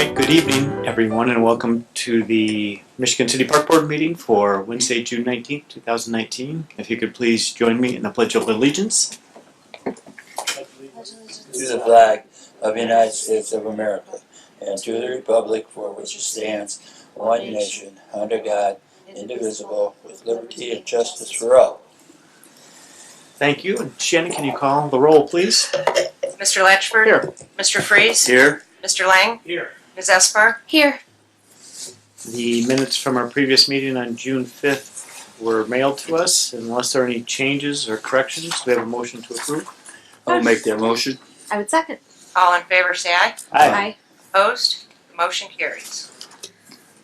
right, good evening, everyone, and welcome to the Michigan City Park Board meeting for Wednesday, June 19th, 2019. If you could please join me in the Pledge of Allegiance. To the flag of the United States of America, and to the republic for which it stands, one nation, under God, indivisible, with liberty and justice for all. Thank you. And Shannon, can you call the roll, please? Mr. Latchford? Here. Mr. Freeze? Here. Mr. Lang? Here. Ms. Espar? Here. The minutes from our previous meeting on June 5th were mailed to us. Unless there are any changes or corrections, we have a motion to approve. I'll make that motion. I would second. All in favor say aye. Aye. Opposed? The motion carries.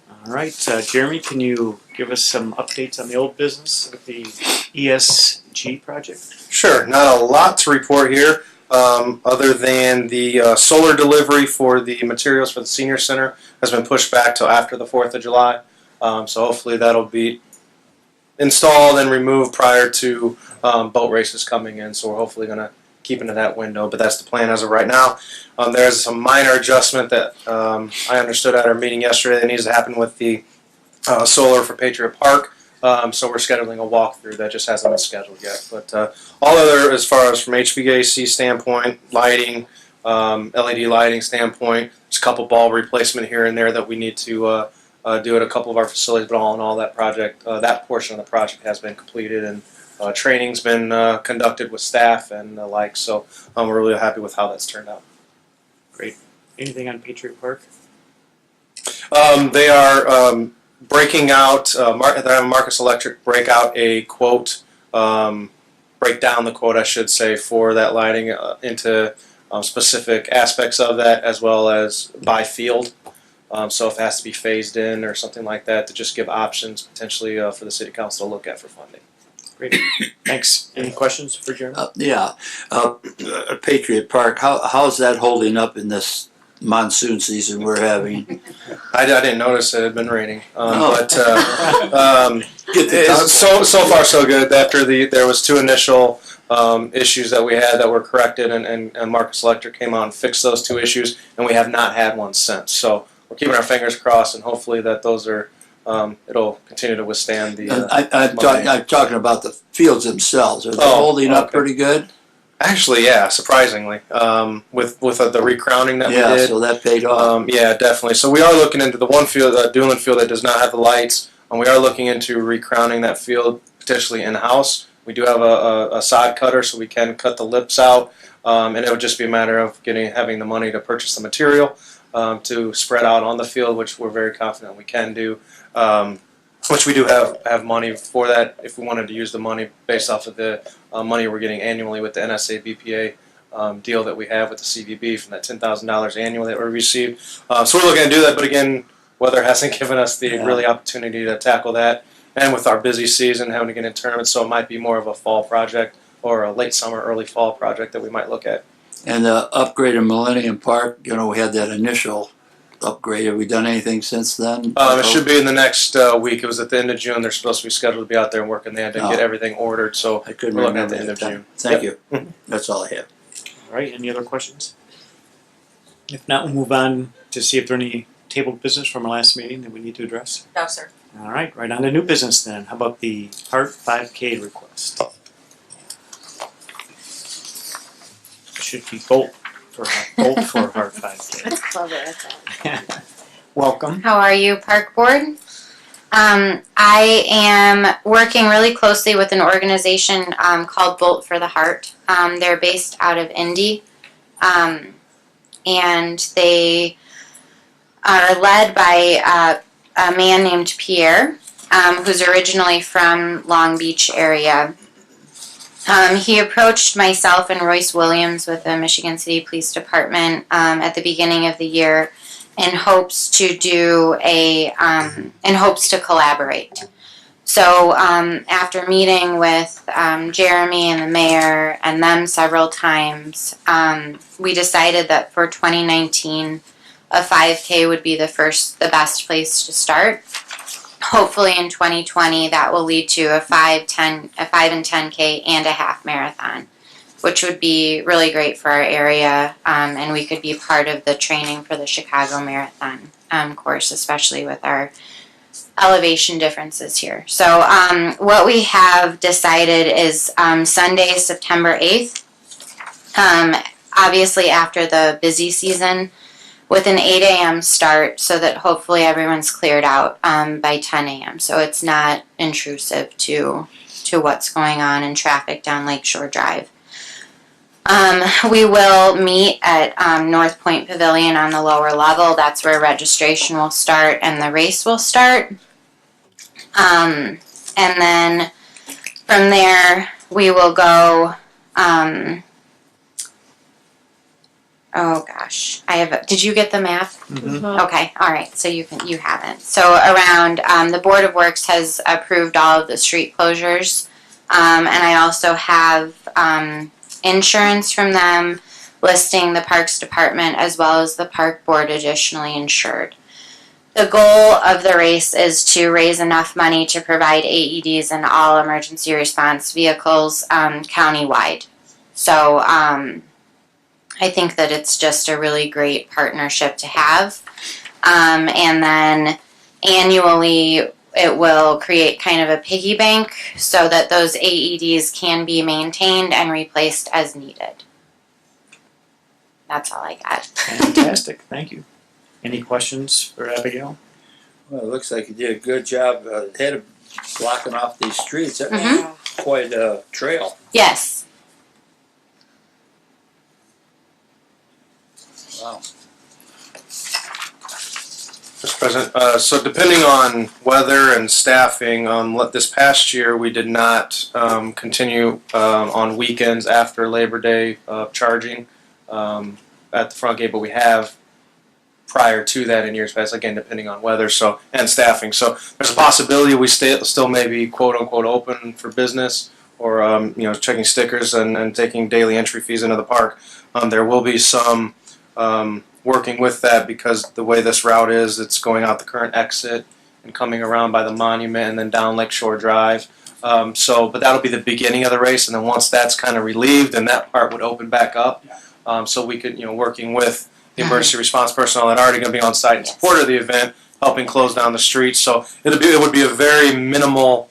All right, Jeremy, can you give us some updates on the old business with the ESG project? Sure, not a lot to report here, other than the solar delivery for the materials for the senior center has been pushed back till after the 4th of July. So hopefully that'll be installed and removed prior to boat races coming in. So we're hopefully going to keep into that window, but that's the plan as of right now. There's some minor adjustment that I understood at our meeting yesterday that needs to happen with the solar for Patriot Park. So we're scheduling a walkthrough that just hasn't been scheduled yet. But all other, as far as from HVAC standpoint, lighting, LED lighting standpoint, there's a couple bulb replacement here and there that we need to do at a couple of our facilities. But all in all, that project, that portion of the project has been completed, and training's been conducted with staff and the like. So we're really happy with how that's turned out. Great. Anything on Patriot Park? They are breaking out, they're having Marcus Electric break out a quote, break down the quote, I should say, for that lighting into specific aspects of that, as well as by field. So if it has to be phased in or something like that, to just give options potentially for the city council to look at for funding. Great. Thanks. Any questions for Jeremy? Patriot Park, how's that holding up in this monsoon season we're having? I didn't notice it had been raining, but Get so far so good. After there was two initial issues that we had that were corrected, and Marcus Electric came out and fixed those two issues, and we have not had one since. So we're keeping our fingers crossed, and hopefully that those are it'll continue to withstand the. I'm talking about the fields themselves. Are they holding up pretty good? Actually, yeah, surprisingly, with the recrowning that we did. Yeah, so that paid off. Yeah, definitely. So we are looking into the one field, Doolin Field, that does not have the lights, and we are looking into recrowning that field potentially in-house. We do have a sod cutter, so we can cut the lips out, and it would just be a matter of having the money to purchase the material to spread out on the field, which we're very confident we can do. Which we do have money for that if we wanted to use the money based off of the money we're getting annually with the NSA BPA deal that we have with the CVB from that $10,000 annually that we receive. So we're looking to do that, but again, weather hasn't given us the really opportunity to tackle that. And with our busy season, having to get in tournaments, so it might be more of a fall project or a late summer, early fall project that we might look at. And the upgrade in Millennium Park, we had that initial upgrade. Have we done anything since then? It should be in the next week. It was at the end of June. They're supposed to be scheduled to be out there and working. They had to get everything ordered, so I couldn't we're looking at remember the end of time. June. Thank you. That's all I have. All right, any other questions? If not, we'll move on to see if there are any tabled business from our last meeting that we need to address. No, sir. All right, right on to new business then. How about the Heart 5K request? It should be Bolt for Heart 5K. That's clever, that's all. Welcome. How are you, Park Board? I am working really closely with an organization called Bolt for the Heart. They're based out of Indy, and they are led by a man named Pierre, who's originally from Long Beach area. He approached myself and Royce Williams with the Michigan City Police Department at the beginning of the year in hopes to collaborate. So after meeting with Jeremy and the mayor and them several times, we decided that for 2019, a 5K would be the best place to start. Hopefully in 2020, that will lead to a 5 and 10K and a half marathon, which would be really great for our area, and we could be part of the training for the Chicago Marathon course, especially with our elevation differences here. So what we have decided is Sunday, September 8th, obviously after the busy season, with an 8 a.m. start so that hopefully everyone's cleared out by 10 a.m. So it's not intrusive to what's going on in traffic down Lakeshore Drive. We will meet at North Point Pavilion on the lower level. That's where registration will start and the race will start. And then from there we will go, oh gosh, did you get the map? Mhm. Okay, all right, so you haven't. So around, the Board of Works has approved all of the street closures. And I also have, insurance from them listing the Parks Department as well as the Park Board additionally insured. The goal of the race is to raise enough money to provide AEDs in all emergency response vehicles countywide. So I think that it's just a really great partnership to have. And then annually it will create kind of a piggy bank so that those AEDs can be maintained and replaced as needed. That's all I got. Fantastic. Thank you. Any questions for Abigail? Well, it looks like you did a good job ahead of blocking off these streets. That Mhm. was quite a trail. Yes. Wow. Mr. President, so depending on weather and staffing, this past year we did not continue on weekends after Labor Day charging at the front gate, but we have prior to that in years past, again, depending on weather and staffing. So there's a possibility we still may be quote-unquote open for business or checking stickers and taking daily entry fees into the park. There will be some working with that because the way this route is, it's going out the current exit and coming around by the monument and then down Lakeshore Drive. But that'll be the beginning of the race, and then once that's kind of relieved, then that part would open back up. So we could, working with the emergency response personnel that are already going to be on site in support of the event, helping close down the streets. So it would be a very minimal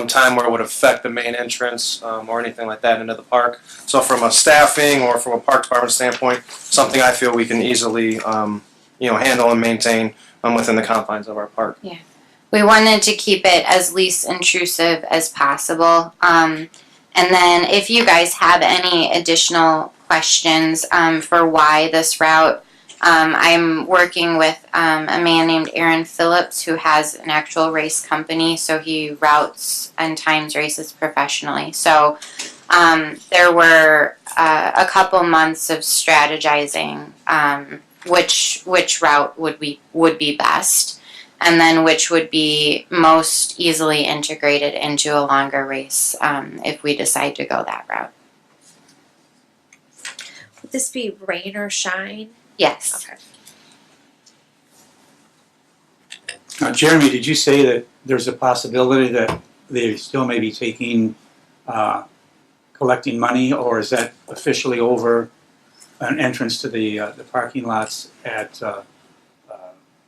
time where it would affect the main entrance or anything like that into the park. So from a staffing or from a park department standpoint, something I feel we can easily handle and maintain within the confines of our park. Yeah. We wanted to keep it as least intrusive as possible. And then if you guys have any additional questions for why this route, I'm working with a man named Aaron Phillips who has an actual race company, so he routes and times races professionally. So there were a couple months of strategizing which route would be best, and then which would be most easily integrated into a longer race if we decide to go that route. Would this be rain or shine? Yes. Okay. Jeremy, did you say that there's a possibility that they still may be collecting money, or is that officially over an entrance to the parking lots at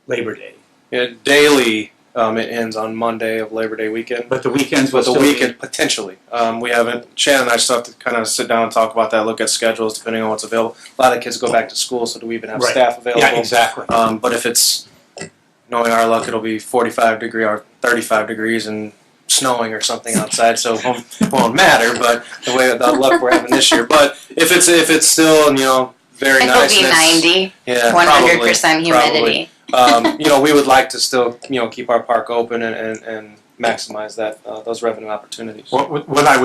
Labor Day? Yeah, daily, it ends on Monday of Labor Day weekend. But the weekends will But the still be- weekend, potentially. We haven't, Shannon and I still have to kind of sit down and talk about that, look at schedules depending on what's available. A lot of kids go back to school, so do we even have Right. staff available? Yeah, exactly. But if it's, knowing our luck, it'll be 45 degree or 35 degrees and snowing or something outside, so it won't matter, but the luck we're having this year. But if it's still, very It nice. will be 90, yeah, 100% humidity. we would like to still, keep our park open and maximize that those revenue opportunities. What I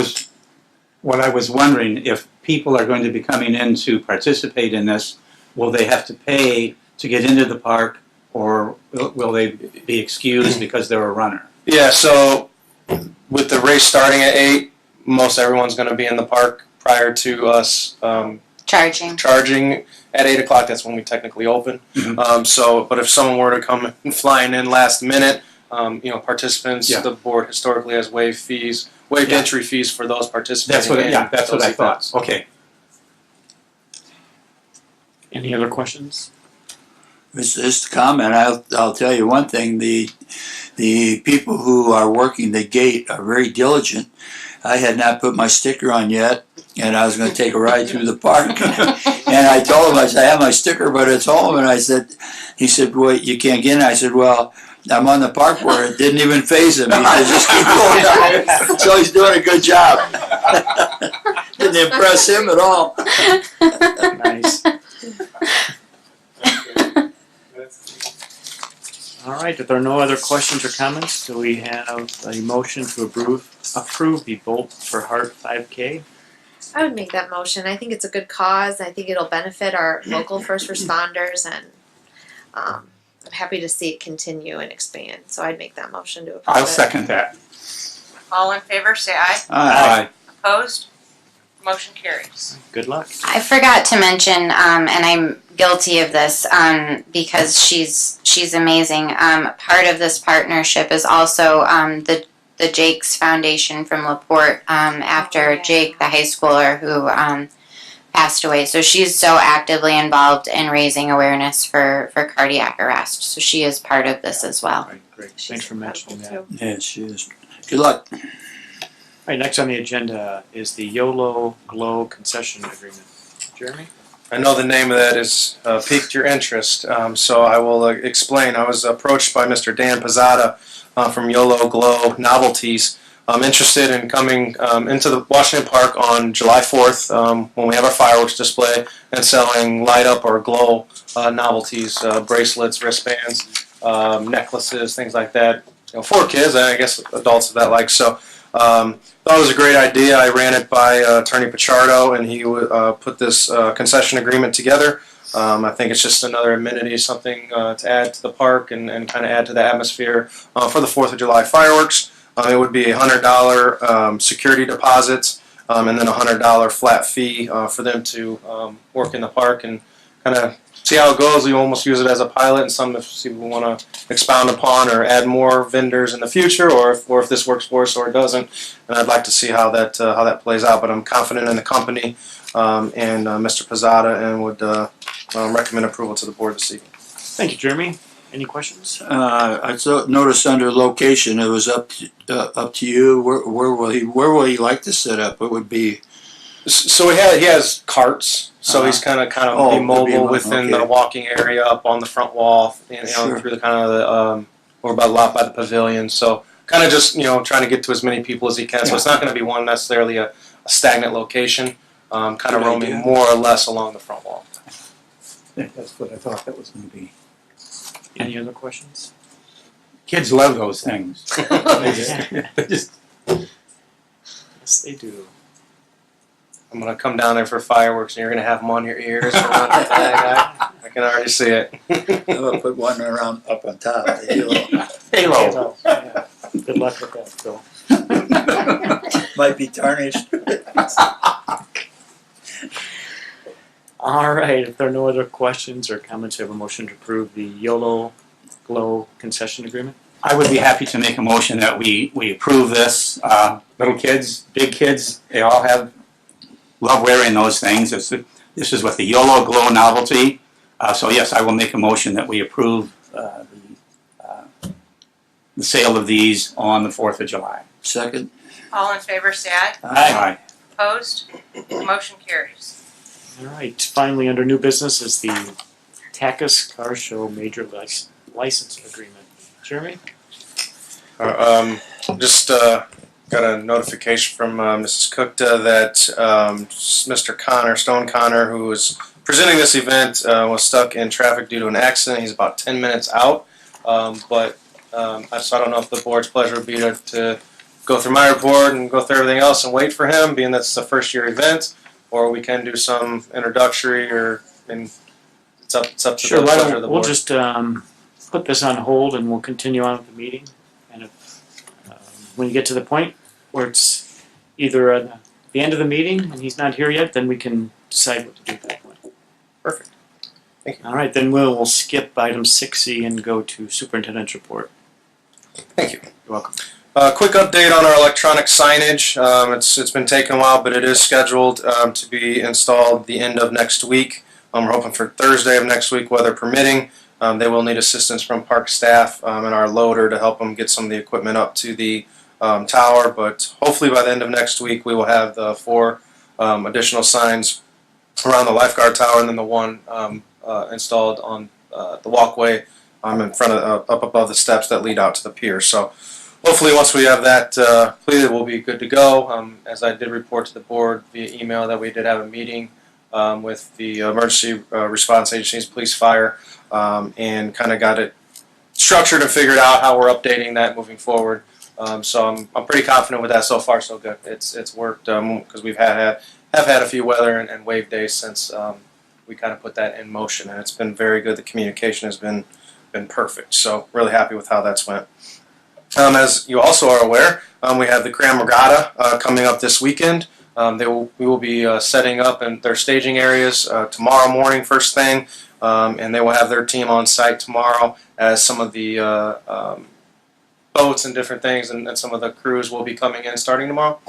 was wondering, if people are going to be coming in to participate in this, will they have to pay to get into the park, or will they be excused because they're a runner? Yeah, so with the race starting at 8, most everyone's going to be in the park prior to us charging at 8 o'clock. That's when we technically open. Mhm. But if someone were to come flying in last minute, participants, Yeah. the board historically has waived Yeah. entry fees for those participating. That's what I thought. events. Okay. Any other questions? Just a comment. I'll tell you one thing. The people who are working the gate are very diligent. I had not put my sticker on yet, and I was going to take a ride through the park. And I told him, I said, I have my sticker, but it's home. And he said, well, you can't get in. I said, well, I'm on the park board. It didn't even faze him. He said, just keep going on. So he's doing a good job. Didn't impress him at all. Nice. All right, if there are no other questions or comments, do we have a motion to approve the Bolt for Heart 5K? I would make that motion. I think it's a good cause. I think it'll benefit our local first responders, and I'm happy to see it continue and expand. So I'd make that motion to approve I'll it. second that. All in favor, say aye. Aye. Opposed? Motion carries. Good luck. I forgot to mention, and I'm guilty of this because she's amazing. Part of this partnership is also the Jake's Foundation from LaPorte after Jake, the high schooler who passed away. So she's so actively involved in raising awareness for cardiac arrest. So she is part of this as well. All right, great. Thanks for mentioning that. All Yes, she is. Good luck. right, next on the agenda is the YOLO Glow concession agreement. Jeremy? I know the name of that has piqued your interest, so I will explain. I was approached by Mr. Dan Pizzata from YOLO Glow Novelties. I'm interested in coming into the Washington Park on July 4th when we have our fireworks display and selling light up or glow novelties, bracelets, wristbands, necklaces, things like that. You know, for kids, and I guess adults of that like. So thought it was a great idea. I ran it by Attorney Pichardo, and he put this concession agreement together. I think it's just another amenity, something to add to the park and kind of add to the atmosphere for the 4th of July fireworks. It would be $100 security deposits and then a $100 flat fee for them to work in the park and kind of see how it goes. We almost use it as a pilot, and some if we want to expound upon or add more vendors in the future, or if this works for us or it doesn't. And I'd like to see how that plays out. But I'm confident in the company and Mr. Pizzata, and would recommend approval to the board this evening. Thank you, Jeremy. Any questions? I noticed under location it was up to you. Where will he like to set up? It would be. So he has carts, so he's kind of Oh, be could mobile be one, within okay. the walking area, up on the front wall, Sure. through the kind of the or about a lot by the pavilion. So kind of just trying to get to as many people as he can. So it's not going to be one necessarily a stagnant location. Kind of Good roaming idea. more or less along the front wall. That's what I thought that was going to be. Any other questions? Kids love those things. They just Yes, they do. I'm going to come down there for fireworks, and you're going to have them on your ears. I can already see it. I'm gonna put one around up on top. Halo. Yeah. Good luck with that, Phil. Might be tarnished. All right, if there are no other questions or comments, we have a motion to approve the YOLO Glow concession agreement. I would be happy to make a motion that we approve this. Little kids, big kids, they all love wearing those things. This is with the YOLO Glow novelty. So yes, I will make a motion that we approve the sale of these on the 4th of July. Second. All in favor, say aye. Aye. Opposed? Motion carries. All right, finally, under new business is the Tackus Car Show Major License Agreement. Jeremy? Just got a notification from Mrs. Cookta that Mr. Stone Connor, who was presenting this event, was stuck in traffic due to an accident. He's about 10 minutes out, but so I don't know if the board's pleasure would be to go through my report and go through everything else and wait for him, being that's the first year event, or we can do some introductory, it's up to Sure, the pleasure of the we'll board. just put this on hold and we'll continue on with the meeting. And if when you get to the point where it's either at the end of the meeting and he's not here yet, then we can decide what to do at that point. Perfect. Thank you. All right, then we'll skip item 6C and go to superintendent's report. Thank you. You're welcome. Quick update on our electronic signage. It's been taking a while, but it is scheduled to be installed the end of next week. We're hoping for Thursday of next week, weather permitting. They will need assistance from park staff and our loader to help them get some of the equipment up to the tower. But hopefully by the end of next week, we will have the 4 additional signs around the lifeguard tower, and then the one installed on the walkway in front of up above the steps that lead out to the pier. So hopefully once we have that completed, we'll be good to go. As I did report to the board via email that we did have a meeting with the emergency response agencies, police, fire, and kind of got it structured and figured out how we're updating that moving forward. So I'm pretty confident with that. So far so good. It's worked because we've have had a few weather and wave days since we kind of put that in motion, and it's been very good. The communication has been perfect. So really happy with how that's went. As you also are aware, we have the Grand Regatta coming up this weekend. We will be setting up in their staging areas tomorrow morning, first thing, and they will have their team on site tomorrow as some of the boats and different things, and some of the crews will be coming in starting tomorrow.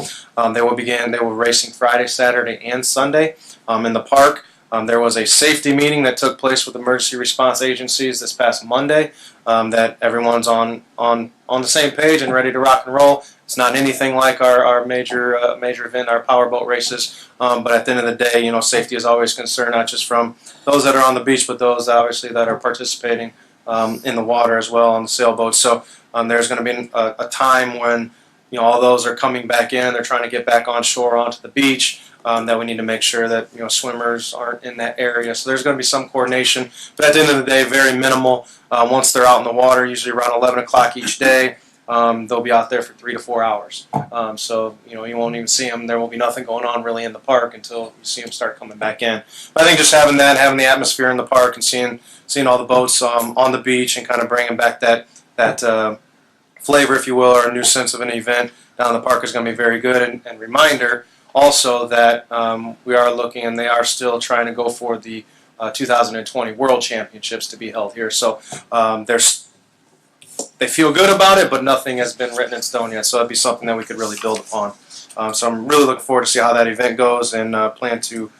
They will racing Friday, Saturday, and Sunday in the park. There was a safety meeting that took place with emergency response agencies this past Monday that everyone's on the same page and ready to rock and roll. It's not anything like our major event, our powerboat races, but at the end of the day, safety is always concerned, not just from those that are on the beach, but those obviously that are participating in the water as well on the sailboats. So there's going to be a time when all those are coming back in, they're trying to get back on shore onto the beach. That we need to make sure that swimmers aren't in that area. So there's going to be some coordination, but at the end of the day, very minimal. Once they're out in the water, usually around 11 o'clock each day, they'll be out there for 3 to 4 hours. So you won't even see them. There will be nothing going on really in the park until you see them start coming back in. But I think just having the atmosphere in the park and seeing all the boats on the beach and kind of bringing back that flavor, if you will, or a new sense of an event down in the park is going to be very good. And reminder also that we are looking, and they are still trying to go for the 2020 World Championships to be held here. So they feel good about it, but nothing has been written in stone yet. So that'd be something that we could really build upon. So I'm really looking forward to see how that event goes, and plan to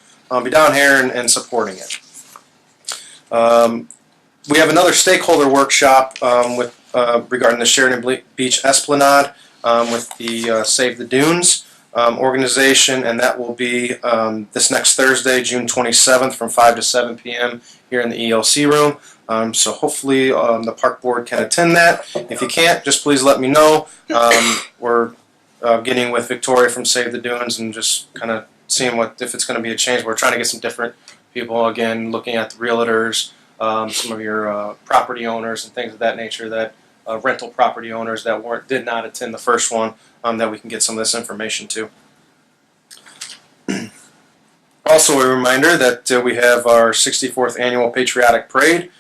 be down here and supporting it. We have another stakeholder workshop regarding the Sheridan Beach Esplanade with the Save the Dunes organization, and that will be this next Thursday, June 27th from 5 to 7 p.m. here in the ELC room. So hopefully the park board can attend that. If you can't, just please let me know. We're getting with Victoria from Save the Dunes and just kind of seeing if it's going to be a change. We're trying to get some different people, again, looking at the realtors, some of your property owners and things of that nature, that rental property owners that did not attend the first one, that we can get some of this information to. Also a reminder that we have our 64th Annual Patriotic Parade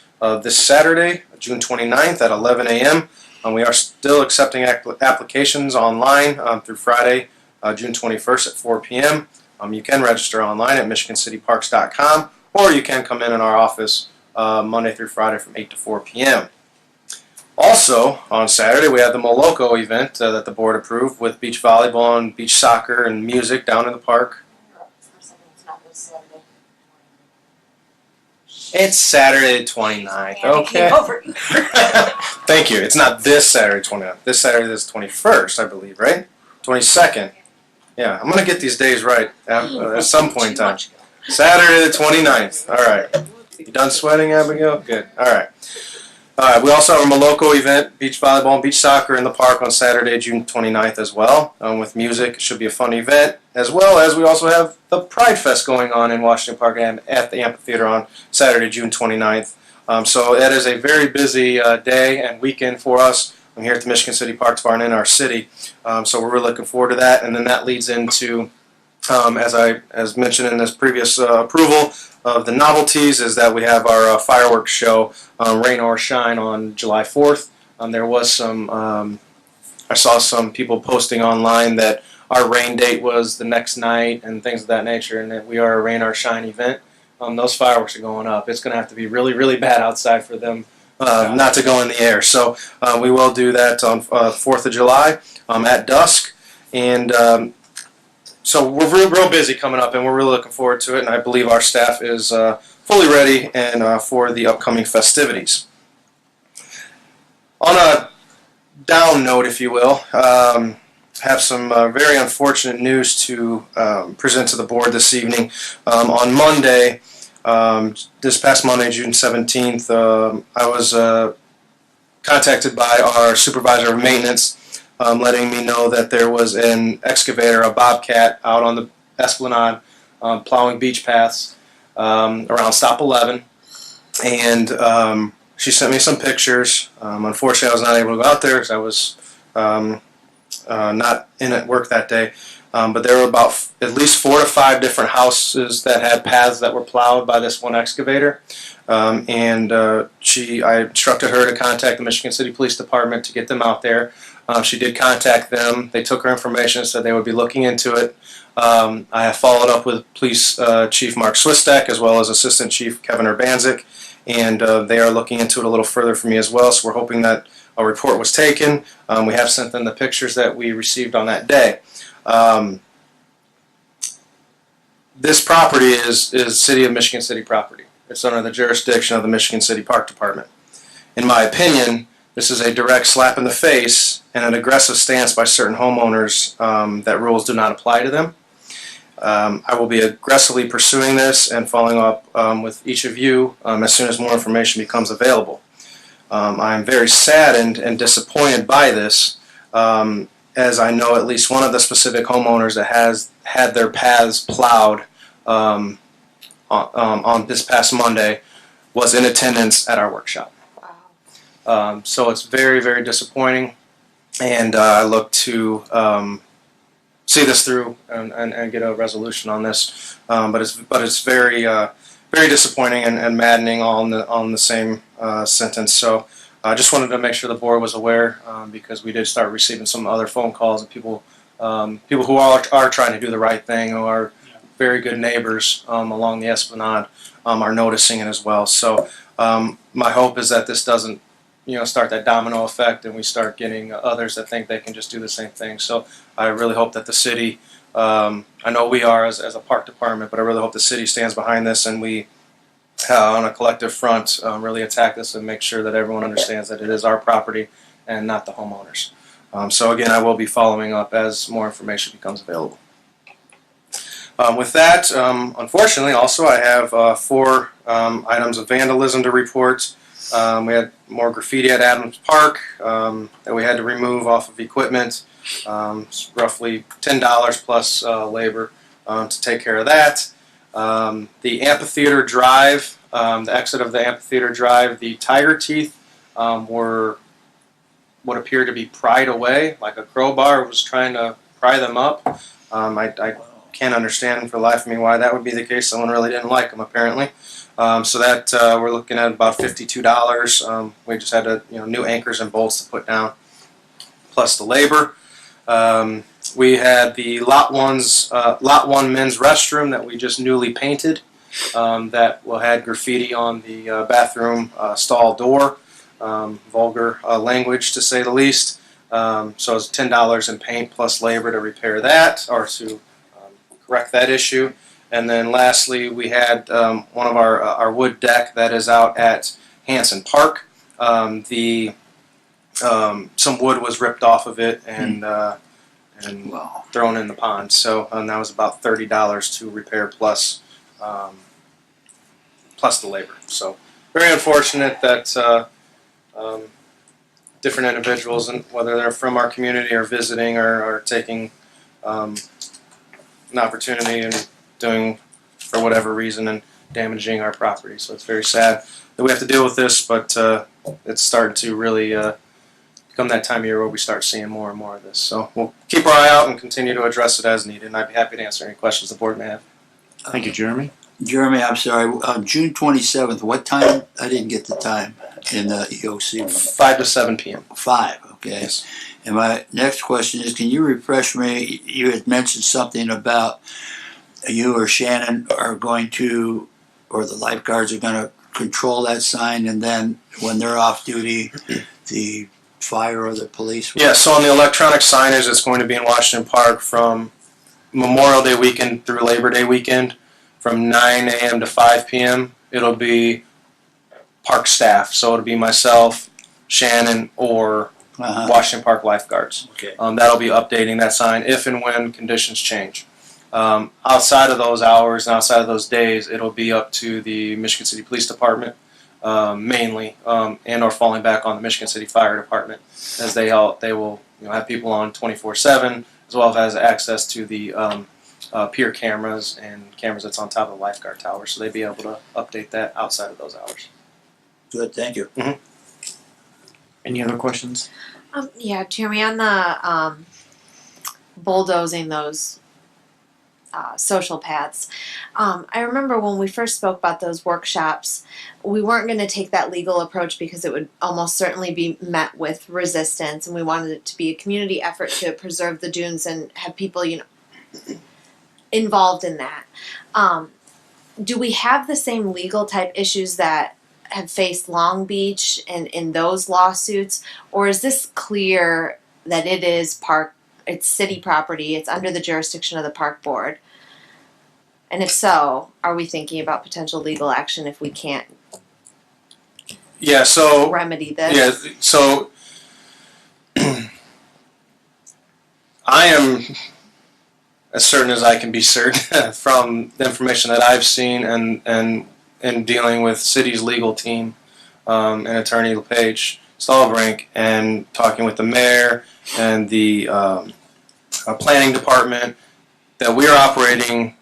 this Saturday, June 29th at 11 a.m. We are still accepting applications online through Friday, June 21st at 4 p.m. You can register online at michigancityparks.com, or you can come in our office Monday through Friday from 8 to 4 p.m. Also, on Saturday, we have the Moloko event that the board approved with beach volleyball and beach soccer and music down in the park. It's Saturday the 29th, okay. Thank you. It's not this Saturday 29th. This Saturday is 21st, I believe, right? 22nd. Yeah, I'm going to get these days right at some point in time. Saturday the 29th. All right. You done sweating, Abigail? Good. All right. We also have a Moloko event, beach volleyball and beach soccer in the park on Saturday, June 29th as well, with music. It should be a fun event, as well as we also have the Pride Fest going on in Washington Park and at the amphitheater on Saturday, June 29th. So that is a very busy day and weekend for us. I'm here at the Michigan City Parks Barn in our city, so we're really looking forward to that. And then that leads into, as mentioned in this previous approval of the novelties, is that we have our fireworks show, Rain or Shine, on July 4th. There was I saw some people posting online that our rain date was the next night and things of that nature, and that we are a Rain or Shine event. Those fireworks are going up. It's going to have to be really, really bad outside for them not to go in the air. So we will do that on 4th of July at dusk. And so we're real busy coming up, and we're really looking forward to it. And I believe our staff is fully ready and for the upcoming festivities. On a down note, if you will, have some very unfortunate news to present to the board this evening. On Monday, this past Monday, June 17th, I was contacted by our supervisor of maintenance, letting me know that there was an excavator, a bobcat, out on the Esplanade, plowing beach paths around stop 11, and she sent me some pictures. Unfortunately, I was not able to go out there because I was not in at work that day. But there were about at least 4 to 5 different houses that had paths that were plowed by this one excavator. I instructed her to contact the Michigan City Police Department to get them out there. She did contact them. They took her information and said they would be looking into it. I have followed up with Police Chief Mark Swistek as well as Assistant Chief Kevin Urbanzik, and they are looking into it a little further for me as well. So we're hoping that a report was taken. We have sent them the pictures that we received on that day. This property is City of Michigan City property. It's under the jurisdiction of the Michigan City Park Department. In my opinion, this is a direct slap in the face and an aggressive stance by certain homeowners that rules do not apply to them. I will be aggressively pursuing this and following up with each of you as soon as more information becomes available. I am very saddened and disappointed by this, as I know at least one of the specific homeowners that has had their paths plowed on this past Monday was in attendance at our workshop. Wow. So it's very, very disappointing, and I look to see this through and get a resolution on this. But it's very very disappointing and maddening all on the same sentence. So I just wanted to make sure the board was aware, because we did start receiving some other phone calls and people who are trying to do the right thing, who are very good neighbors along the Esplanade, are noticing it as well. So my hope is that this doesn't start that domino effect and we start getting others that think they can just do the same thing. So I really hope that the city, I know we are as a park department, but I really hope the city stands behind this and we on a collective front really attack this and make sure that everyone understands that it is our property and not the homeowners. So again, I will be following up as more information becomes available. With that, unfortunately, also I have 4 items of vandalism to report. We had more graffiti at Adams Park that we had to remove off of equipment. Roughly $10 plus labor to take care of that. The amphitheater drive, the exit of the amphitheater drive, the tiger teeth were what appeared to be pried away, like a crowbar was trying to pry them up. I can't understand for the life of me why that would be the case. Someone really didn't like them, apparently. So that we're looking at about $52. We just had to, new anchors and bolts to put down, plus the labor. We had the Lot 1 men's restroom that we just newly painted. That had graffiti on the bathroom stall door. Vulgar language, to say the least. So it's $10 in paint plus labor to repair that, or to correct that issue. And then lastly, we had one of our wood deck that is out at Hanson Park. Some wood was ripped off of it and thrown in the pond. So that was about $30 to repair plus the labor. So very unfortunate that different individuals, and whether they're from our community or visiting, are taking an opportunity and doing for whatever reason and damaging our property. So it's very sad that we have to deal with this, but it's starting to really become that time of year where we start seeing more and more of this. So we'll keep our eye out and continue to address it as needed, and I'd be happy to answer any questions the board may have. Thank you, Jeremy. Jeremy, I'm sorry, June 27th, what time? I didn't get the time in the EOC. 5 to 7 p.m. 5, okay. Yes. And my next question is, can you refresh me, you had mentioned something about you or Shannon are going to, or the lifeguards are going to control that sign, and then when they're off duty, the fire or the police? Yeah, so on the electronic signage, it's going to be in Washington Park from Memorial Day weekend through Labor Day weekend, from 9 a.m. to 5 p.m. it'll be park staff. So it'll be myself, Shannon, or Washington Park lifeguards. Okay. That'll be updating that sign if and when conditions change. Outside of those hours and outside of those days, it'll be up to the Michigan City Police Department mainly, and or falling back on the Michigan City Fire Department, as they will have people on 24/7, as well as access to the pier cameras and cameras that's on top of the lifeguard tower, so they'd be able to update that outside of those hours. Good, thank you. Any other questions? Yeah, Jeremy, on the bulldozing those social paths. I remember when we first spoke about those workshops, we weren't going to take that legal approach because it would almost certainly be met with resistance, and we wanted it to be a community effort to preserve the dunes and have people, involved in that. Do we have the same legal type issues that have faced Long Beach and in those lawsuits, or is this clear that it is it's city property, it's under the jurisdiction of the park board? And if so, are we thinking about potential legal action if we can't Yeah. So remedy this? yeah. So I am as certain as I can be certain from the information that I've seen and in dealing with city's legal team and Attorney LePage Stallbrink, and talking with the mayor and the planning department, that we are operating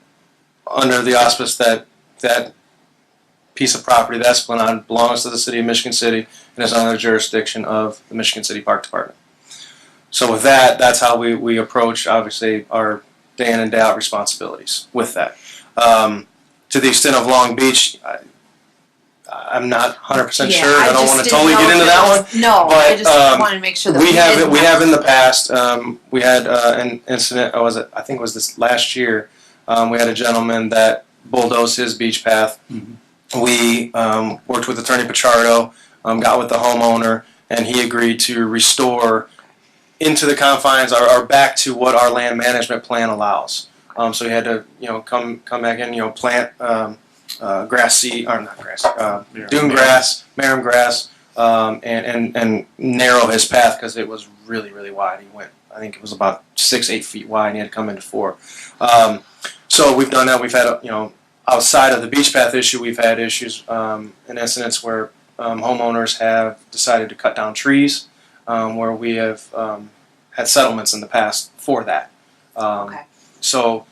under the auspice that that piece of property, that esplanade, belongs to the city of Michigan City and is under the jurisdiction of the Michigan City Park Department. So with that, that's how we approach, obviously, our day in and day out responsibilities with that. To the extent of Long Beach, I'm not 100% sure. I don't want to totally get into that one. No, But, I just wanted to make sure that we have didn't we have in the past. We had an incident. I think it was this last year. We had a gentleman that bulldozed his beach path. Mm-hmm. We worked with Attorney Pichardo, got with the homeowner, and he agreed to restore into the confines or back to what our land management plan allows. So he had to come back in, plant grass seed, or not grass, dune grass, marram grass, and narrow his path because it was really, really wide. He went, I think it was about 6-8 feet wide, and he had to come into 4. So we've done that. We've had, outside of the beach path issue, we've had issues and incidents where homeowners have decided to cut down trees, where we have had settlements in the past for that. Okay. So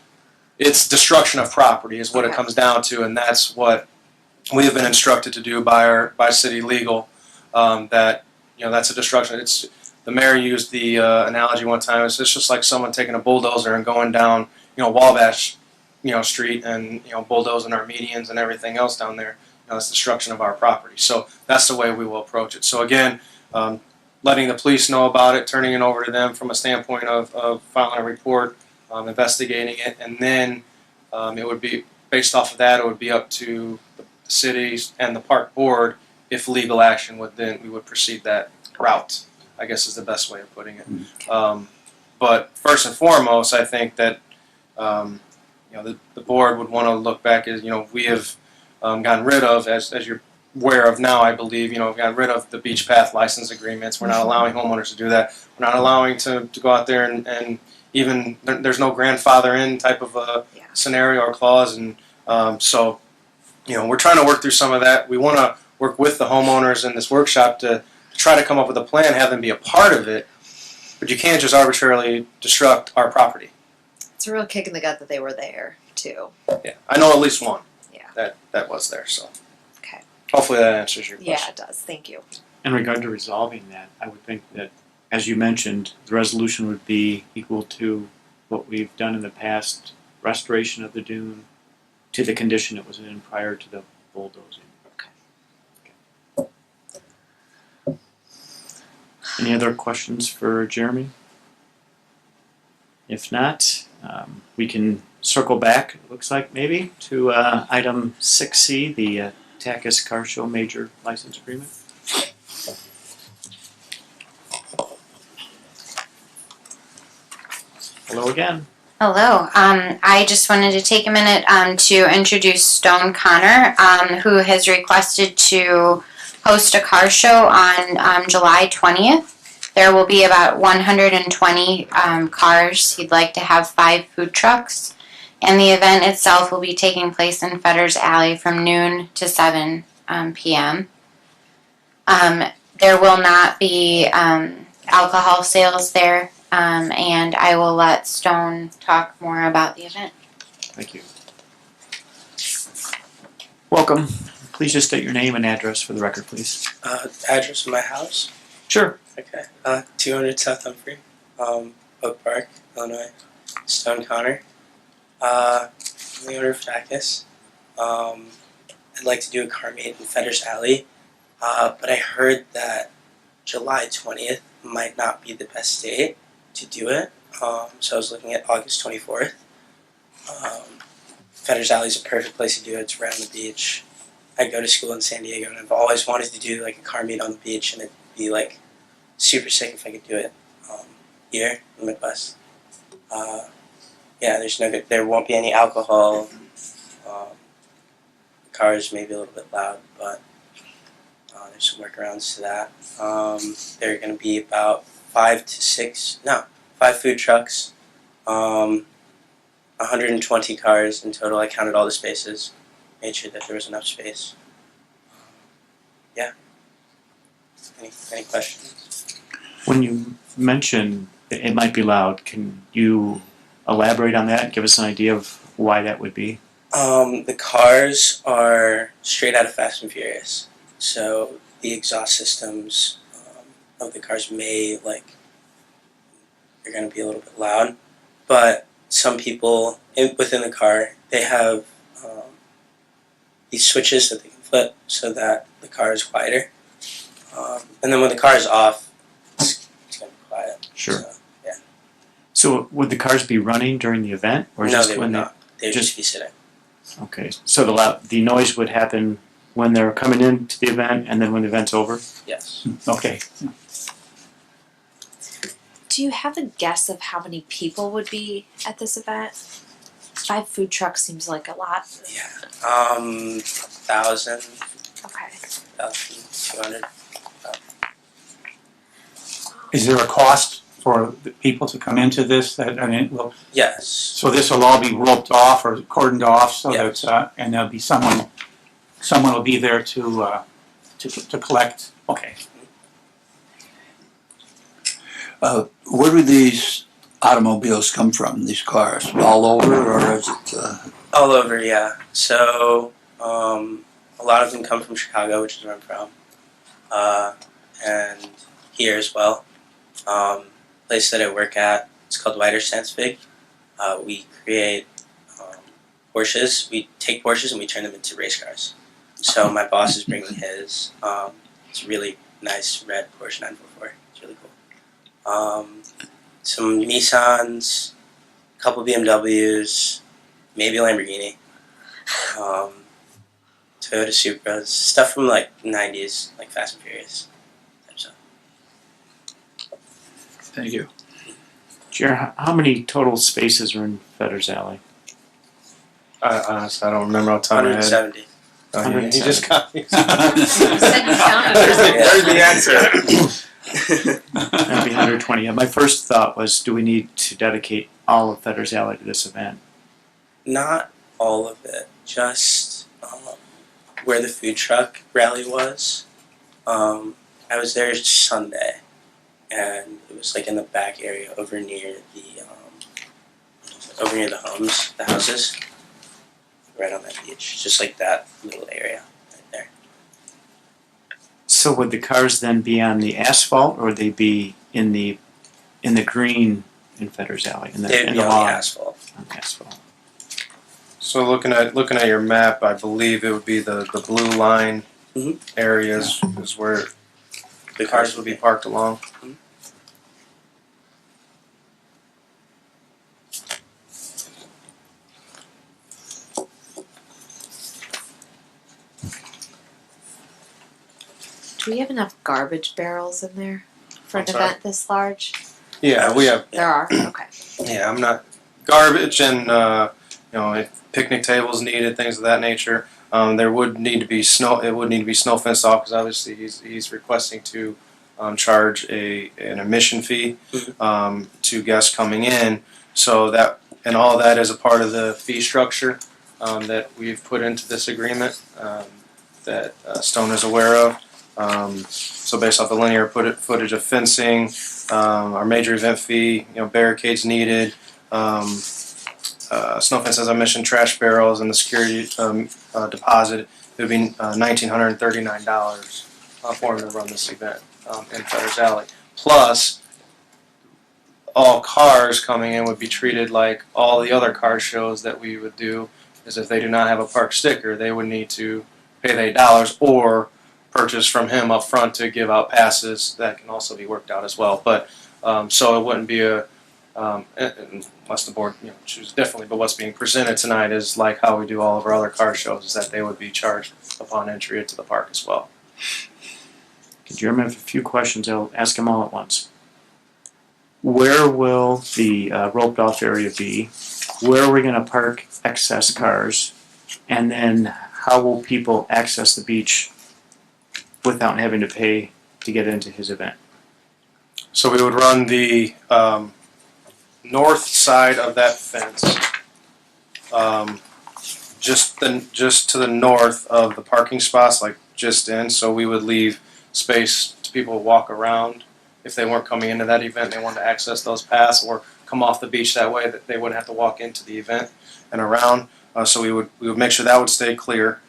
it's destruction of property is what it comes down to, and that's what we have been instructed to do by city legal. That that's a destruction. It's the mayor used the analogy one time. It's just like someone taking a bulldozer and going down Wabash street and bulldozing our medians and everything else down there. It's destruction of our property. So that's the way we will approach it. So again, letting the police know about it, turning it over to them from a standpoint of filing a report, investigating it, and then it would be based off of that. It would be up to the cities and the park board if legal action would then we would proceed that route, I guess is the best way of putting it. Okay. But first and foremost, I think that the board would want to look back as we have gotten rid of, as you're aware of now, I believe, we've gotten rid of the beach path license agreements. We're not allowing homeowners to do that. We're not allowing to go out there and even there's no grandfather in type of a scenario or clause, and so we're trying to work through some of that. We want to work with the homeowners in this workshop to try to come up with a plan, have them be a part of it, but you can't just arbitrarily destruct our property. It's a real kick in the gut that they were there too. Yeah, I know at least one. Yeah. That was there. So. Okay. Hopefully that answers your question. Yeah, it does. Thank you. In regard to resolving that, I would think that, as you mentioned, the resolution would be equal to what we've done in the past, restoration of the dune to the condition it was in prior to the bulldozing. Okay. Any other questions for Jeremy? If not, we can circle back, it looks like maybe, to item 6C, the Tachys Car Show Major License Agreement. Hello again. Hello. I just wanted to take a minute to introduce Stone Connor, who has requested to host a car show on July 20th. There will be about 120 cars. He'd like to have 5 food trucks. And the event itself will be taking place in Fetters Alley from noon to 7 p.m. There will not be alcohol sales there. And I will let Stone talk more about the event. Thank you. Welcome. Please just state your name and address for the record, please. Address of my house? Sure. Okay. 200 South Humphrey, Oak Park, Illinois. Stone Connor. I'm the owner of Bacchus. I'd like to do a car meet in Fetters Alley, but I heard that July 20th might not be the best date to do it, so I was looking at August 24th. Fetters Alley is a perfect place to do it. It's right on the beach. I go to school in San Diego, and I've always wanted to do like a car meet on the beach, and it'd be like super sick if I could do it here in the Midwest. Yeah, there won't be any alcohol. The cars may be a little bit loud, but there's some workarounds to that. There are going to be about 5 food trucks, 120 cars in total. I counted all the spaces, made sure that there was enough space. Yeah. Any questions? When you mention it might be loud, can you elaborate on that and give us an idea of why that would be? The cars are straight out of Fast and Furious, so the exhaust systems of the cars they're going to be a little bit loud, but some people within the car, they have these switches that they can flip so that the car is quieter, and then when the car is off, it's going to be quiet. Sure. So, yeah. So would the cars be running during the event, or No, just they when would not. They'd just- just be sitting. Okay, so the noise would happen when they're coming into the event, and then when the event's over. Yes. Okay. Do you have a guess of how many people would be at this event? 5 food trucks seems like a lot. Yeah. 1,000, Okay. 1,200. Is there a cost for the people to come into this? Yes. So this will all be roped off or cordoned off, so Yeah. that and there'll be someone will be there to collect. Okay. Where do these automobiles come from, these cars? All over, or is it, All over, yeah. So, a lot of them come from Chicago, which is where I'm from, and here as well. Place that I work at, it's called Wider Stansfig. We create Porsches. We take Porsches and we turn them into race cars. So my boss is bringing his. It's a really nice red Porsche 944. It's really cool. Some Nissans, a couple BMWs, maybe a Lamborghini, Toyota Supras, stuff from like 90s, like Fast and Furious type stuff. thank you. Jer, how many total spaces are in Fetters Alley? Honestly, I don't remember off the top of my head. 170. Oh, he just got me. There's the answer. That'd be 120. Yeah, my first thought was, do we need to dedicate all of Fetters Alley to this event? Not all of it, just where the food truck rally was. I was there Sunday, and it was like in the back area over near the homes, the houses, right on that beach, just like that little area right there. So would the cars then be on the asphalt, or would they be in the green in Fetters Alley? In They'd in be on lawn? the asphalt. On the asphalt. So looking at your map, I believe it would be the blue line Mhm. areas is where The cars would be parked along. Do we have enough garbage barrels in there for an I'm sorry? event this large? Yeah, we have. There are. Okay. Yeah, I'm not garbage and if picnic tables needed, things of that nature. There would need to be snow. It would need to be snow fenced off because obviously he's requesting to charge an admission fee to guests coming in. So that and all that is a part of the fee structure that we've put into this agreement that Stone is aware of. So based off the linear footage of fencing, our major event fee, barricades needed, snow fence, as I mentioned, trash barrels, and the security deposit, it would be $1,939 for him to run this event in Fetters Alley. Plus, all cars coming in would be treated like all the other car shows that we would do, is if they do not have a park sticker, they would need to pay the $8 or purchase from him up front to give out passes. That can also be worked out as well. But so it wouldn't be unless the board chooses differently. But what's being presented tonight is like how we do all of our other car shows, is that they would be charged upon entry into the park as well. Jeremy, I have a few questions. I'll ask them all at once. Where will the roped off area be? Where are we going to park excess cars? And then how will people access the beach without having to pay to get into his event? So we would run the north side of that fence, just to the north of the parking spots, like just in. So we would leave space to people to walk around if they weren't coming into that event. They wanted to access those paths or come off the beach that way, that they wouldn't have to walk into the event and around. So we would make sure that would stay clear,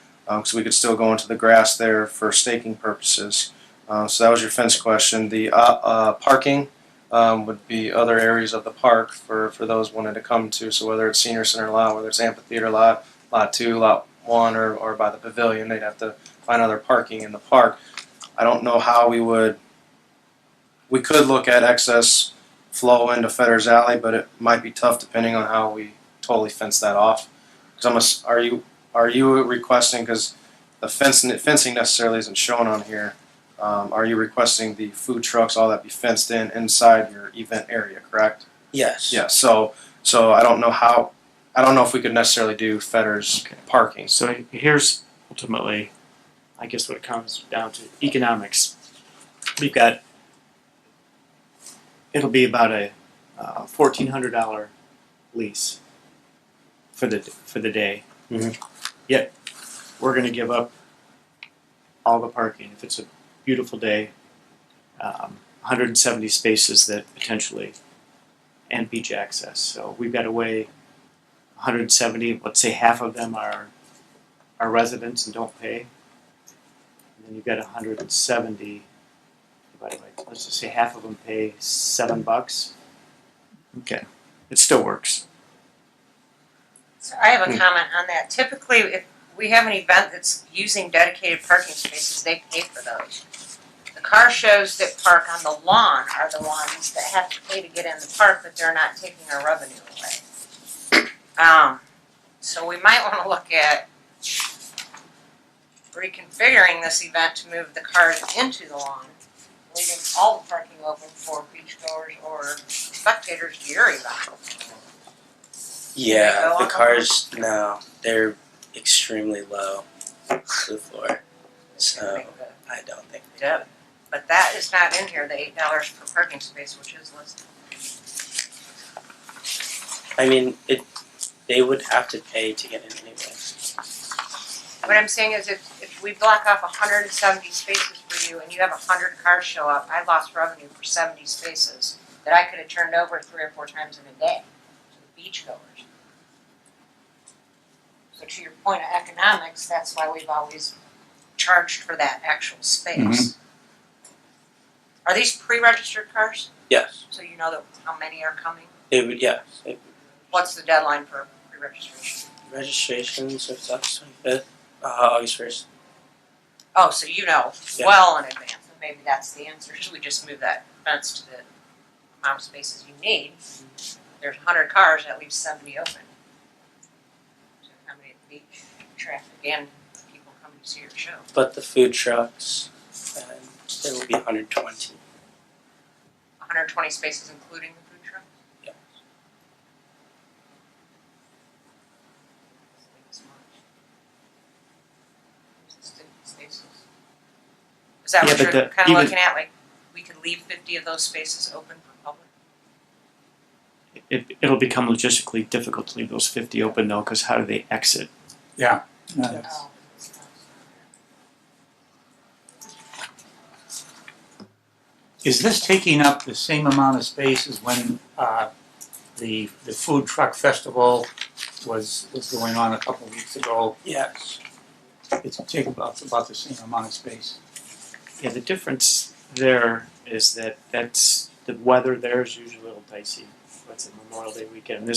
so we could still go into the grass there for staking purposes. So that was your fence question. The parking would be other areas of the park for those wanting to come to. So whether it's Senior Center lot, whether it's Amphitheater lot, lot 2, lot 1, or by the pavilion, they'd have to find other parking in the park. I don't know how we could look at excess flow into Fetters Alley, but it might be tough depending on how we totally fence that off. Because are you requesting, because the fencing necessarily isn't shown on here, are you requesting the food trucks, all that be fenced in inside your event area, correct? Yes. Yeah, so I don't know if we could necessarily do Fetters parking. So here's ultimately, I guess, what it comes down to: economics. We've got, it'll be about a $1,400 lease for the day. Mhm. Yet we're going to give up all the parking if it's a beautiful day. 170 spaces that potentially, and beach access. So we've got to weigh 170. Let's say half of them are residents and don't pay. And then you've got 170 divided by, let's just say half of them pay $7. Okay, it still works. So I have a comment on that. Typically, if we have an event that's using dedicated parking spaces, they pay for those. The car shows that park on the lawn are the ones that have to pay to get in the park, but they're not taking our revenue away. So we might want to look at reconfiguring this event to move the cars into the lawn, leaving all the parking open for beachgoers or spectators to your event. Yeah, the cars, no, they're extremely low to the floor. So I don't think they do. But that is not in here, the $8 per parking space, which is listed. I mean, they would have to pay to get in anyway. What I'm saying is if we block off 170 spaces for you and you have 100 cars show up, I lost revenue for 70 spaces that I could have turned over 3 or 4 times in a day to the beachgoers. So to your point of economics, that's why we've always charged for that actual space. Are these pre-registered cars? Yes. So you know how many are coming? It would, yes. What's the deadline for pre-registration? Registrations, if that's 25th, August 1st. Oh, so you know Yeah. well in advance, and maybe that's the answer, is we just move that fence to the amount of spaces you need. There's 100 cars, that leaves 70 open. So accommodate the beach traffic and people coming to see your show. But the food trucks, there will be 120. 120 spaces including the food truck? Yeah. Is that Yeah, what but you're the- kind of even- looking at? Like, we could leave 50 of those spaces open for public? It'll become logistically difficult to leave those 50 open though, because how do they exit? Yeah. Oh. Is this taking up the same amount of space as when the food truck festival was going on a couple of weeks ago? Yes. It's taking about the same amount of space. Yeah, the difference there is that the weather there is usually a little dicey. It's a Memorial Day weekend.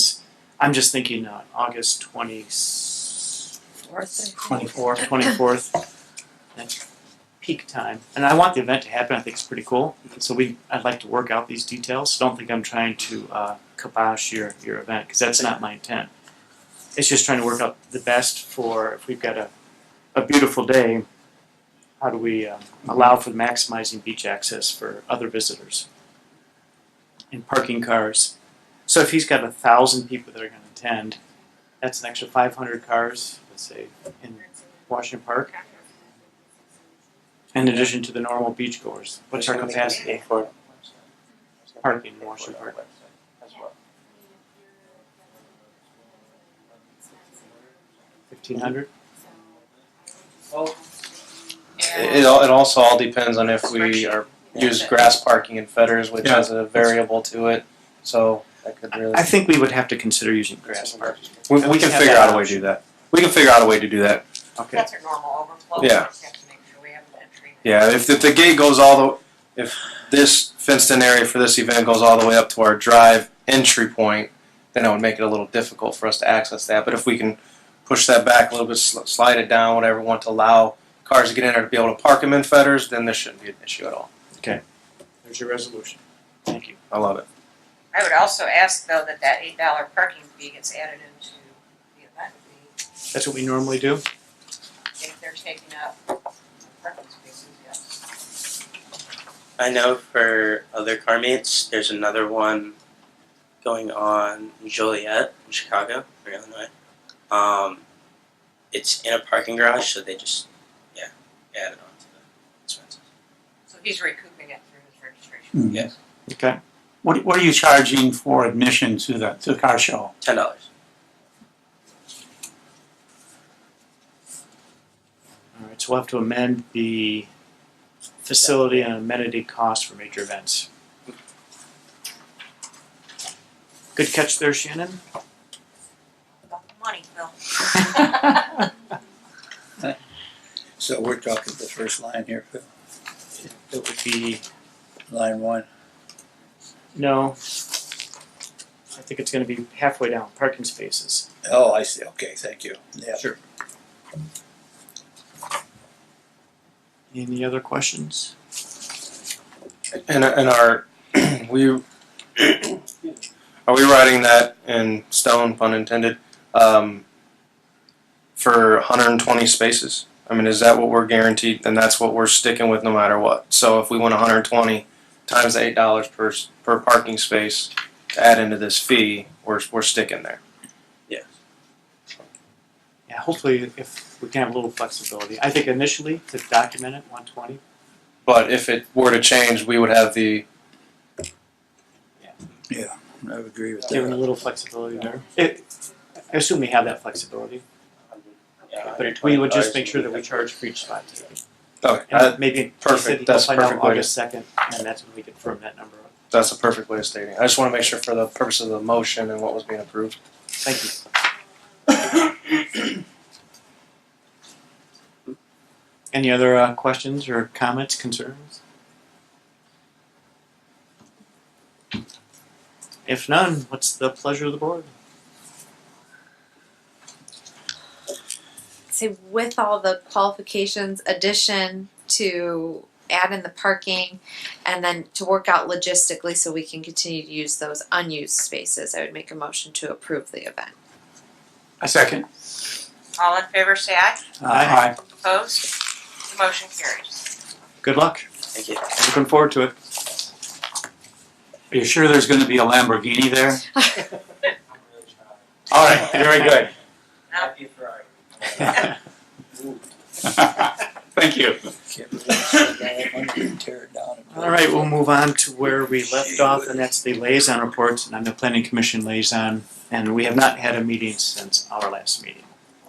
I'm just thinking August 24th. That's peak time. And I want the event to happen. I think it's pretty cool. So I'd like to work out these details. Don't think I'm trying to kibosh your event, because that's not my intent. It's just trying to work out the best for, if we've got a beautiful day, how do we allow for maximizing beach access for other visitors and parking cars. So if he's got 1,000 people that are going to attend, that's an extra 500 cars, let's say, in Washington Park, in addition to the normal beachgoers. What's our capacity for parking in Washington Park? 1,500? It also all depends on if we use grass parking in Fetters, which Yeah. has a variable to it. So that could really. I think we would have to consider using grass parking. We At least can have figure that out a way to option. do that. We can figure out a way to do that. Okay. That's our normal overflow. Yeah. We just have to make sure we have an entry. Yeah, if the gate goes if this fenced-in area for this event goes all the way up to our drive entry point, then it would make it a little difficult for us to access that. But if we can push that back a little bit, slide it down, whatever we want to allow cars to get in there to be able to park them in Fetters, then this shouldn't be an issue at all. There's your resolution. Thank you. I love it. I would also ask, though, that $8 parking fee gets added into the event fee That's what we normally do. if they're taking up parking spaces, yes. I know for other car meets, there's another one going on in Joliet, in Chicago, or Illinois. It's in a parking garage, so they just, add it on to the expenses. So he's recouping it through his registration. Mm. Yes. Okay. What are you charging for admission to the car show? $10. All right, so we'll have to amend the facility and amenity cost for major events. Good catch there, Shannon. About the money, Phil. So we're talking the first line here, Phil. It would be, Line 1. no, I think it's going to be halfway down, parking spaces. Oh, I see. Okay, thank you. Yeah. Sure. Any other questions? And our we are we writing that in stone, pun intended, for 120 spaces? I mean, is that what we're guaranteed? And that's what we're sticking with no matter what. So if we want 120 times the $8 per parking space to add into this fee, we're sticking there. Yeah, hopefully if we can have a little flexibility. I think initially to document it, 120. But if it were to change, we would have the. Yeah, I would agree with Given a that. little flexibility there. I assume we have that flexibility, Yeah, but we would just make sure that we charge for each spot. Okay, And maybe perfect. That's find out perfect way to- August 2nd, and that's when we can firm that number up. that's a perfect way of stating it. I just want to make sure for the purpose of the motion and what was being approved. Thank you. Any other questions or comments, concerns? If none, what's the pleasure of the board? Say with all the qualifications, addition to add in the parking, and then to work out logistically so we can continue to use those unused spaces, I would make a motion to approve the event. A second. All in favor, say aye. Aye. Opposed? The motion carries. Good luck. Thank you. Looking forward to it. Are you sure there's going to be a Lamborghini there? All right, very good. Happy Thank Thank you. Can't believe it's like that money to tear it down and All right, we'll move on to where we left off, and that's the liaison reports, and I'm the planning commission liaison, and we have not had a meeting since our last meeting.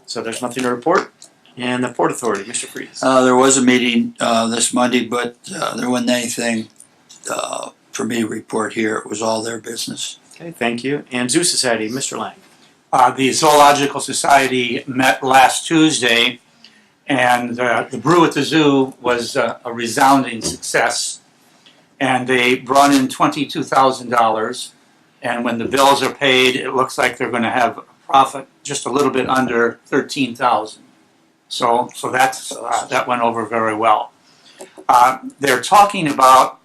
So there's nothing to report. And the Port Authority, Mr. Freeze. There was a meeting this Monday, but there wasn't anything for me to report here. It was all their business. Okay, thank you. And Zoo Society, Mr. Lang. The Zoological Society met last Tuesday, and the brew at the zoo was a resounding success. And they brought in $22,000, and when the bills are paid, it looks like they're going to have a profit just a little bit under $13,000. So that's that went over very well. They're talking about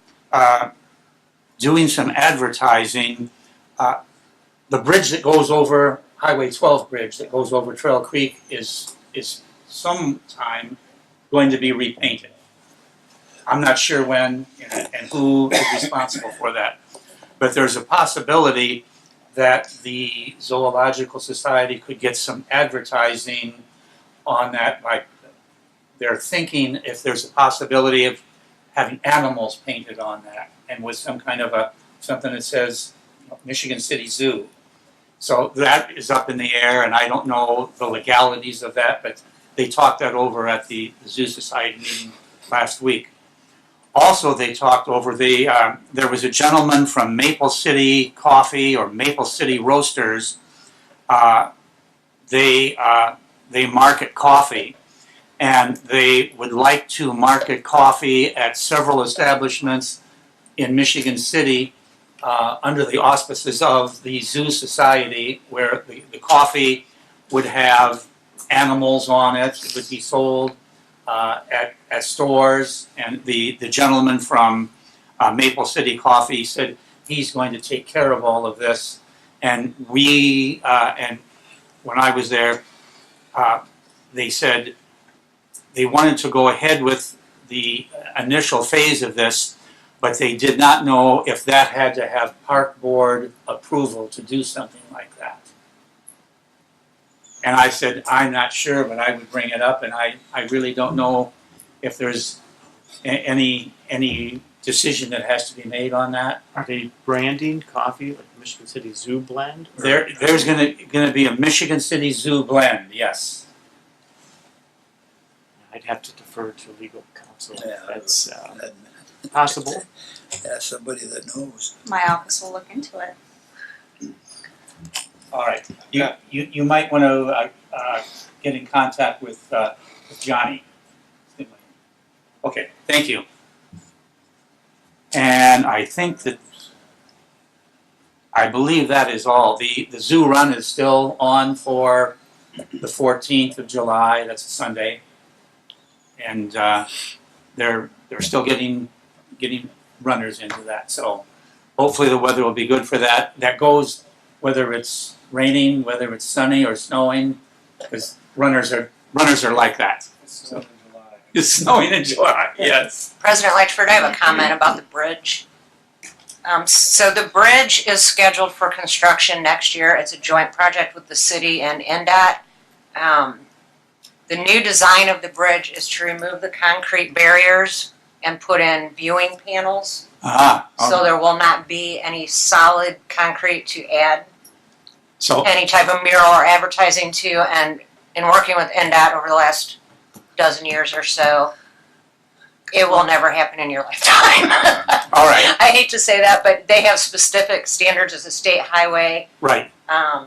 doing some advertising. The bridge that goes over Highway 12 bridge that goes over Trail Creek is sometime going to be repainted. I'm not sure when and who is responsible for that, but there's a possibility that the Zoological Society could get some advertising on that. Like they're thinking if there's a possibility of having animals painted on that, and with some kind of something that says Michigan City Zoo. So that is up in the air, and I don't know the legalities of that, but they talked that over at the Zoo Society meeting last week. Also, they talked over there was a gentleman from Maple City Coffee or Maple City Roasters. They market coffee, and they would like to market coffee at several establishments in Michigan City under the auspices of the Zoo Society, where the coffee would have animals on it. It would be sold at stores, and the gentleman from Maple City Coffee said he's going to take care of all of this. And and when I was there, they said they wanted to go ahead with the initial phase of this, but they did not know if that had to have park board approval to do something like that. And I said, I'm not sure, but I would bring it up, and I really don't know if there's any decision that has to be made on that. Are they branding coffee like Michigan City Zoo blend? Or- There's gonna be a Michigan City Zoo blend, yes. I'd have to defer to legal counsel if Yeah. that's possible. Ask somebody that knows. My office will look into it. All right, you might want to get in contact with Johnny. Okay, thank you. And I believe that is all. The zoo run is still on for the 14th of July. That's a Sunday, and they're still getting runners into that. So hopefully the weather will be good for that. That goes whether it's raining, whether it's sunny or snowing, because runners are like that. So, it's snowing in July. Yes. President Latchford, I have a comment about the bridge. So the bridge is scheduled for construction next year. It's a joint project with the city and NDOT. The new design of the bridge is to remove the concrete barriers and put in viewing panels. So there will not be any solid concrete to add So any type of mural or advertising to. And in working with NDOT over the last dozen years or so, it will never happen in your lifetime. all right, I hate to say that, but they have specific standards as a state highway. right.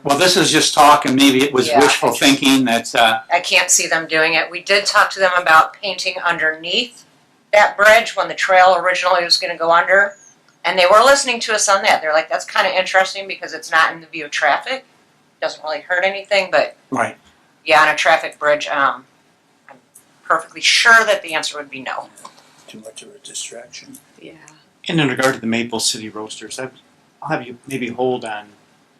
Well, this is just talk, and maybe it was Yeah, wishful thinking that. I can't see them doing it. We did talk to them about painting underneath that bridge when the trail originally was going to go under, and they were listening to us on that. They're like, that's kind of interesting because it's not in the view of traffic. Doesn't really hurt anything, but Right. yeah, on a traffic bridge, I'm perfectly sure that the answer would be no. Too much of a distraction. Yeah. And in regard to the Maple City Roasters, I'll have you maybe hold on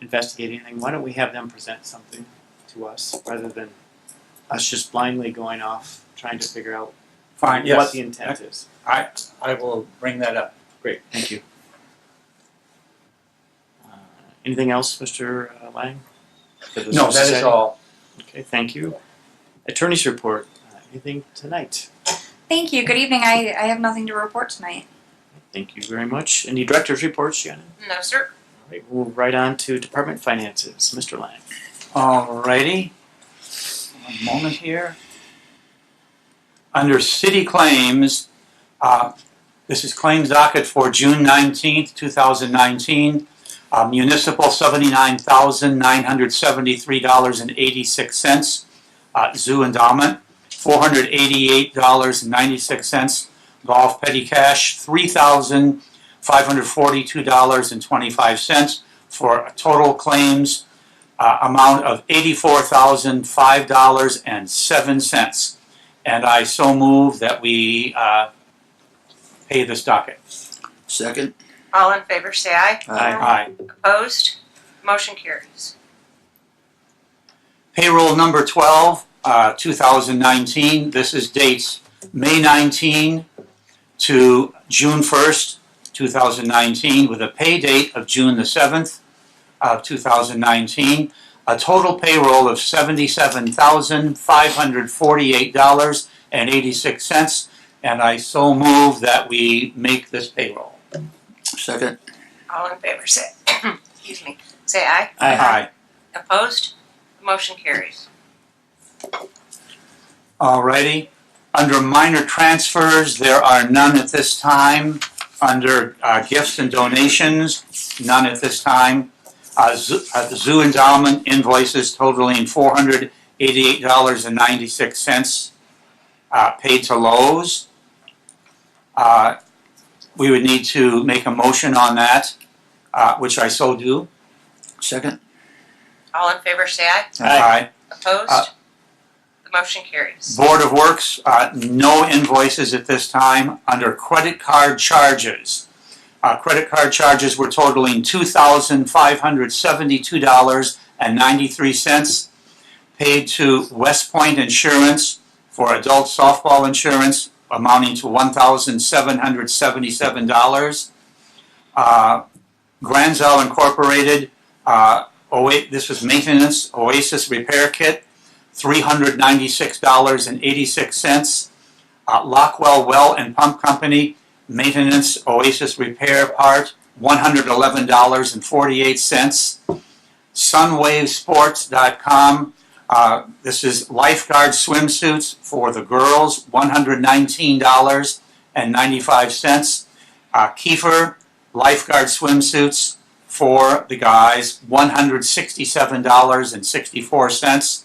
investigating anything. Why don't we have them present something to us rather than us just blindly going off trying to figure out Fine. Yes. what the intent is. I will bring that up. Great, thank you. Anything else, Mr. Lang? For the No, that is society? all. Okay, thank you. Attorney's report. Anything tonight? Thank you. Good evening. I have nothing to report tonight. Thank you very much. Any director's reports, Shannon? No, sir. All right, we'll move right on to department finances. Mr. Lang. Alrighty. One moment here. Under city claims, this is claims docket for June 19th, 2019. Municipal $79,973.86. Zoo endowment $488.96. Golf petty cash $3,542.25 for a total claims amount of $84,005.07. And I so move that we pay this docket. Second. All in favor, say aye. Aye. Opposed? Motion carries. Payroll number 12, 2019. This is dates May 19 to June 1st, 2019, with a pay date of June the 7th of 2019. A total payroll of $77,548.86. And I so move that we make this payroll. Second. All in favor, say, excuse me, say aye. Aye. Opposed? Motion carries. Alrighty. Under minor transfers, there are none at this time. Under gifts and donations, none at this time. Zoo endowment invoices totaling $488.96 paid to Lowe's. We would need to make a motion on that, which I so do. Second. All in favor, say aye. Aye. Opposed? The motion carries. Board of Works, no invoices at this time. Under credit card charges, credit card charges were totaling $2,572.93 paid to West Point Insurance for adult softball insurance amounting to $1,777. Granzel Incorporated, this was maintenance, Oasis repair kit, $396.86. Lockwell Well and Pump Company, maintenance, Oasis repair part, $111.48. Sunwavesports.com, this is lifeguard swimsuits for the girls, $119.95. Kiefer lifeguard swimsuits for the guys, $167.64.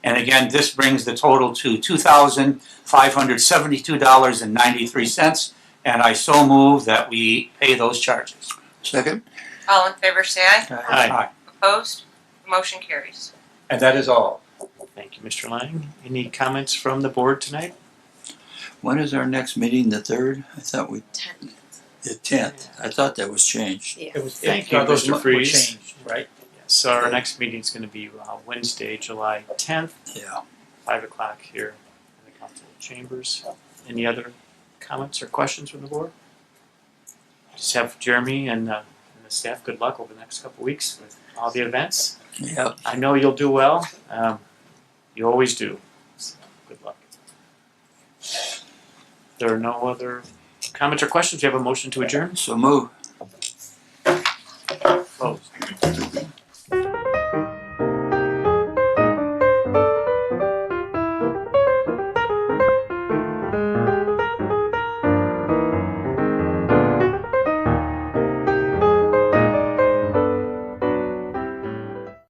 And again, this brings the total to $2,572.93. And I so move that we pay those charges. Second. All in favor, say aye. Aye. Opposed? Motion carries. And that is all. Thank you, Mr. Lang. Any comments from the board tonight? When is our next meeting? The 3rd? I thought we. 10th. The 10th. I thought that was changed. It was, Thank you, those Mr. were Freeze. changed, right? So our next meeting is going to be Wednesday, July 10th, Yeah. 5 o'clock here in the council chambers. Any other comments or questions from the board? Just have Jeremy and the staff good luck over the next couple of weeks with all the events. Yep. I know you'll do well. You always do. So good luck. If there are no other comments or questions, you have a motion to adjourn? So move. Closed.